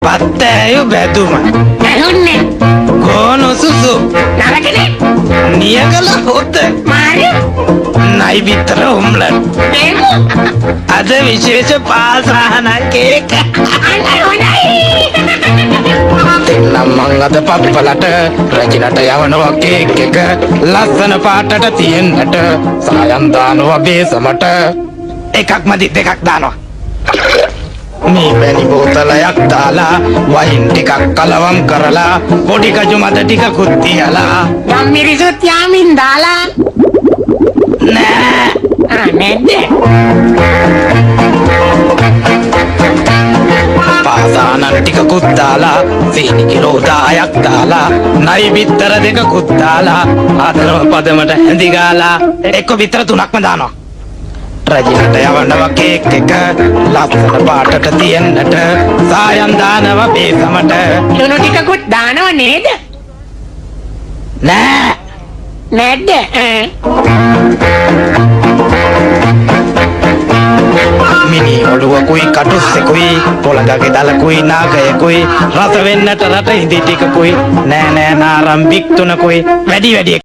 පත්තෑයු බැදුම ඇහුන්නේ ගෝනු සුසු නරකනේ නියගල හොත Marie නයි විතර උම්ලන් මේකු අද විශේෂ පාසාහනක් කේක අන්න හොඳයි දෙන්නම් මං අද පප්පලට රජිනට යවනවා කේක් එක ලස්සන පාටට තියෙන්නට සායම් දානවා බේසමට එකක් මදි දෙකක් දානවා මේ වැනි බෝතලයක් දාලා වයින් ටිකක් කලවම් කරලා පොඩි කජු මත ටිකකුත් තියලා යම් මිරිසුත් යාමින් දාලා නෑ නැද්ද පාසානන් ටිකකුත් දාලා සීනි කිලෝ 10ක් දාලා නයි බිත්තර දෙකකුත් දාලා ආදරව පදමට හැඳි ගාලා එක්ක බිත්තර 3ක්ම දානවා රජිනට යවනවා කේක් එක ලස්සන පාටට තියෙන්නට සායම් දානවා බේසමට ලුණු ටිකකුත් දානව නේද නෑ නැද්ද මිනි ඔළුවකුයි කටුස්සෙකුයි පොළඟගේ දලකුයි නාගයකුයි රස වෙන්නට රට ඉඳි ටිකකුයි නෑ නෑ නාරම් බික් තුනකුයි වැඩි වැඩි